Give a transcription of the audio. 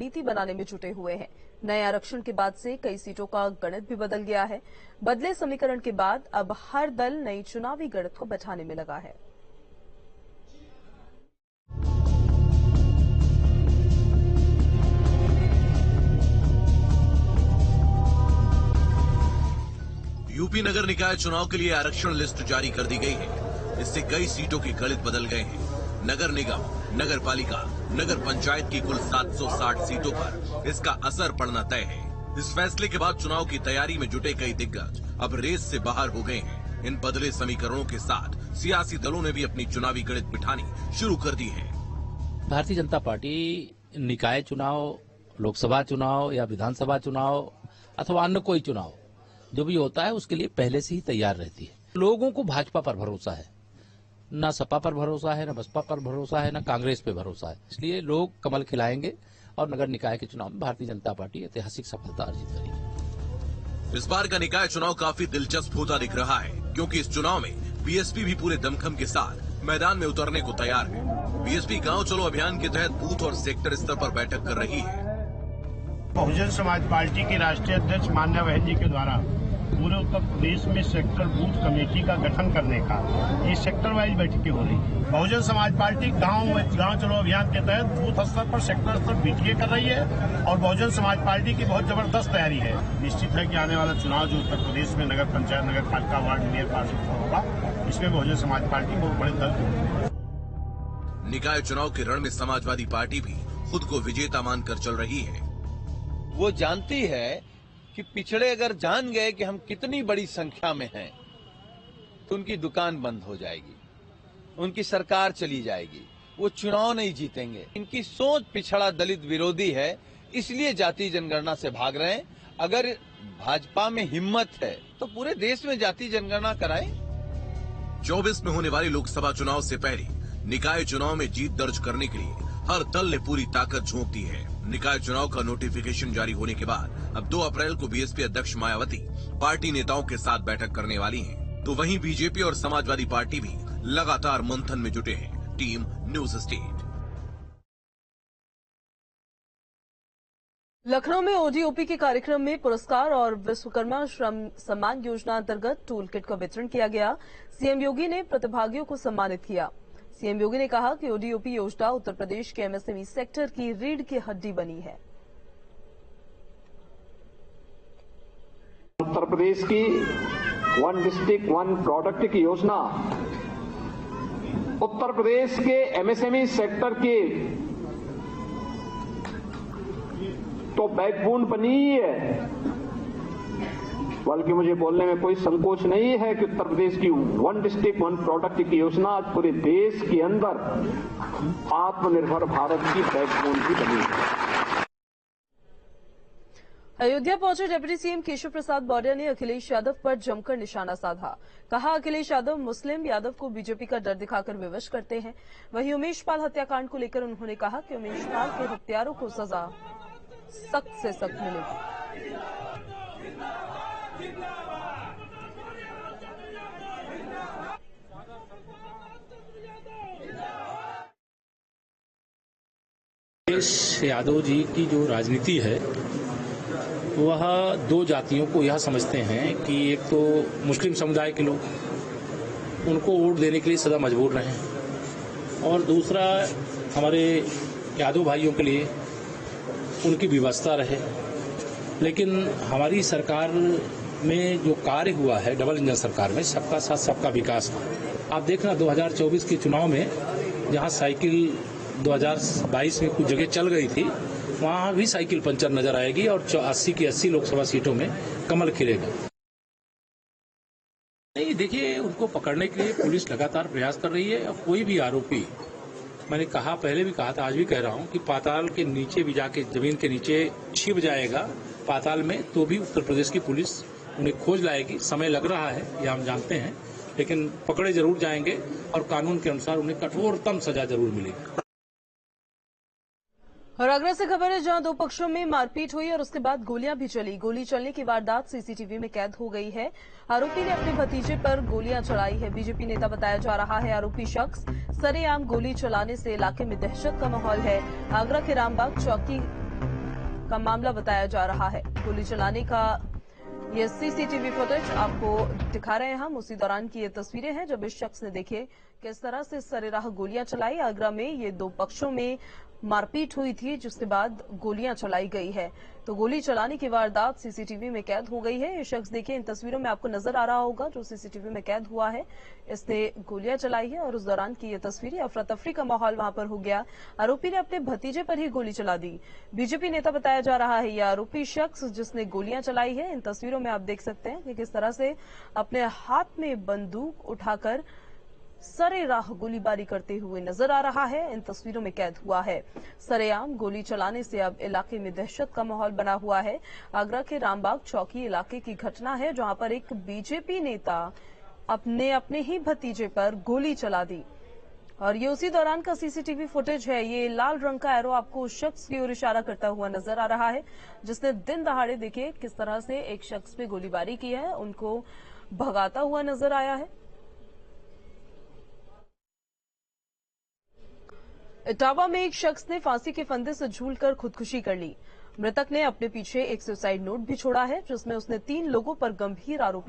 नीति बनाने में जुटे हुए हैं। नए आरक्षण के बाद से कई सीटों का गणित भी बदल गया है। बदले समीकरण के बाद अब हर दल नई चुनावी गणित को बैठाने में लगा है। यूपी नगर निकाय चुनाव के लिए आरक्षण लिस्ट जारी कर दी गई है। इससे कई सीटों के गणित बदल गए हैं। नगर निगम, नगर पालिका, नगर पंचायत की कुल 760 सीटों पर इसका असर पड़ना तय है। इस फैसले के बाद चुनाव की तैयारी में जुटे कई दिग्गज अब रेस से बाहर हो गए हैं। इन बदले समीकरणों के साथ सियासी दलों ने भी अपनी चुनावी गणित बिठानी शुरू कर दी है। भारतीय जनता पार्टी निकाय चुनाव, लोकसभा चुनाव या विधानसभा चुनाव अथवा अन्य कोई चुनाव जो भी होता है उसके लिए पहले से ही तैयार रहती है। लोगों को भाजपा पर भरोसा है, न सपा पर भरोसा है, न बसपा पर भरोसा है, न कांग्रेस पे भरोसा है। इसलिए लोग कमल खिलाएंगे और नगर निकाय के चुनाव में भारतीय जनता पार्टी ऐतिहासिक सफलता अर्जित करेगी। इस बार का निकाय चुनाव काफी दिलचस्प होता दिख रहा है, क्योंकि इस चुनाव में बीएसपी भी पूरे दमखम के साथ मैदान में उतरने को तैयार है। बीएसपी गांव चलो अभियान के तहत बूथ और सेक्टर स्तर पर बैठक कर रही है। बहुजन समाज पार्टी के राष्ट्रीय अध्यक्ष मान्या बहन जी के द्वारा पूरे उत्तर प्रदेश में सेक्टर बूथ कमेटी का गठन करने का ये सेक्टर वाइज बैठकें हो रही है। बहुजन समाज पार्टी गांव चलो अभियान के तहत बूथ स्तर पर, सेक्टर स्तर पर बैठकें कर रही है और बहुजन समाज पार्टी की बहुत जबरदस्त तैयारी है। निश्चित है कि आने वाला चुनाव जो उत्तर प्रदेश में नगर पंचायत, नगर पालिका, वार्ड मेयर, पार्षद होगा, इसमें बहुजन समाज पार्टी बहुत बड़े दल। निकाय चुनाव के रण में समाजवादी पार्टी भी खुद को विजेता मानकर चल रही है। वो जानती है कि पिछड़े अगर जान गए कि हम कितनी बड़ी संख्या में हैं, तो उनकी दुकान बंद हो जाएगी, उनकी सरकार चली जाएगी, वो चुनाव नहीं जीतेंगे। इनकी सोच पिछड़ा दलित विरोधी है, इसलिए जाति जनगणना से भाग रहे हैं। अगर भाजपा में हिम्मत है तो पूरे देश में जाति जनगणना कराएं। 24 में होने वाले लोकसभा चुनाव से पहले निकाय चुनाव में जीत दर्ज करने के लिए हर दल ने पूरी ताकत झोंक दी है। निकाय चुनाव का नोटिफिकेशन जारी होने के बाद अब 2 अप्रैल को बीएसपी अध्यक्ष मायावती पार्टी नेताओं के साथ बैठक करने वाली हैं। तो वहीं बीजेपी और समाजवादी पार्टी भी लगातार मंथन में जुटे हैं। Team news state. लखनऊ में ओडीओपी के कार्यक्रम में पुरस्कार और विश्वकर्मा श्रम सम्मान योजना अंतर्गत टूल किट का वितरण किया गया। सीएम योगी ने प्रतिभागियों को सम्मानित किया। सीएम योगी ने कहा कि ओडीओपी योजना उत्तर प्रदेश के एमएसएमई सेक्टर की रीढ़ की हड्डी बनी है। उत्तर प्रदेश की 1 डिस्ट्रिक्ट 1 प्रोडक्ट की योजना उत्तर प्रदेश के एमएसएमई सेक्टर की तो बैकबोन बनी ही है, बल्कि मुझे बोलने में कोई संकोच नहीं है कि उत्तर प्रदेश की 1 डिस्ट्रिक्ट 1 प्रोडक्ट की योजना आज पूरे देश के अंदर आत्मनिर्भर भारत की बैकबोन भी बनी है। अयोध्या पहुंचे डिप्टी सीएम केशव प्रसाद मौर्य ने अखिलेश यादव पर जमकर निशाना साधा। कहा अखिलेश यादव मुस्लिम यादव को बीजेपी का डर दिखाकर विवश करते हैं। वहीं उमेश पाल हत्याकांड को लेकर उन्होंने कहा कि उमेश पाल के हत्यारों को सजा सख्त से सख्त मिलेगी। अखिलेश यादव जी की जो राजनीति है वह 2 जातियों को यह समझते हैं कि एक तो मुस्लिम समुदाय के लोग उनको वोट देने के लिए सदा मजबूर रहे, और दूसरा हमारे यादव भाइयों के लिए उनकी व्यवस्था रहे। लेकिन हमारी सरकार में जो कार्य हुआ है, डबल इंजन सरकार में, सबका साथ सबका विकास। आप देखना 2024 के चुनाव में जहां साइकिल 2022 में कुछ जगह चल गई थी, वहां भी साइकिल पंचर नजर आएगी और 80 की 80 लोकसभा सीटों में कमल खिलेगा। नहीं, देखिए, उनको पकड़ने के लिए पुलिस लगातार प्रयास कर रही है। कोई भी आरोपी, मैंने कहा, पहले भी कहा था, आज भी कह रहा हूं कि पाताल के नीचे भी जाके, जमीन के नीचे छिप जाएगा पाताल में, तो भी उत्तर प्रदेश की पुलिस उन्हें खोज लाएगी। समय लग रहा है, यह हम जानते हैं, लेकिन पकड़े जरूर जाएंगे और कानून के अनुसार उन्हें कठोरतम सजा जरूर मिलेगी। और आगरा से खबर है, जहां 2 पक्षों में मारपीट हुई और उसके बाद गोलियां भी चली। गोली चलने की वारदात सीसीटीवी में कैद हो गई है। आरोपी ने अपने भतीजे पर गोलियां चलाई है। बीजेपी नेता बताया जा रहा है। आरोपी शख्स सरेआम गोली चलाने से इलाके में दहशत का माहौल है। आगरा के रामबाग चौकी का मामला बताया जा रहा है। गोली चलाने का ये सीसीटीवी फुटेज आपको दिखा रहे हैं हम। उसी दौरान की ये तस्वीरें हैं जब इस शख्स ने देखे किस तरह से सरेराह गोलियां चलाई। आगरा में ये दो पक्षों में मारपीट हुई थी, जिसके बाद गोलियां चलाई गई है। तो गोली चलाने की वारदात सीसीटीवी में कैद हो गई है। ये शख्स देखिए इन तस्वीरों में आपको नजर आ रहा होगा जो सीसीटीवी में कैद हुआ है। इसने गोलियां चलाई है और उस दौरान की ये तस्वीरें, अफरा तफरी का माहौल वहां पर हो गया। आरोपी ने अपने भतीजे पर ही गोली चला दी। बीजेपी नेता बताया जा रहा है यह आरोपी शख्स जिसने गोलियां चलाई है। इन तस्वीरों में आप देख सकते हैं कि किस तरह से अपने हाथ में बंदूक उठाकर सरेराह गोलीबारी करते हुए नजर आ रहा है। इन तस्वीरों में कैद हुआ है। सरेआम गोली चलाने से अब इलाके में दहशत का माहौल बना हुआ है। आगरा के रामबाग चौकी इलाके की घटना है जहां पर एक बीजेपी नेता अपने ही भतीजे पर गोली चला दी और ये उसी दौरान का सीसीटीवी फुटेज है। ये लाल रंग का एरो आपको उस शख्स की ओर इशारा करता हुआ नजर आ रहा है जिसने दिन दहाड़े देखे किस तरह से एक शख्स पे गोलीबारी की है, उनको भगाता हुआ नजर आया है। इटावा में एक शख्स ने फांसी के फंदे से झूलकर खुदकुशी कर ली। मृतक ने अपने पीछे एक सुसाइड नोट भी छोड़ा है जिसमें उसने 3 लोगों पर गंभीर आरोप लगाए।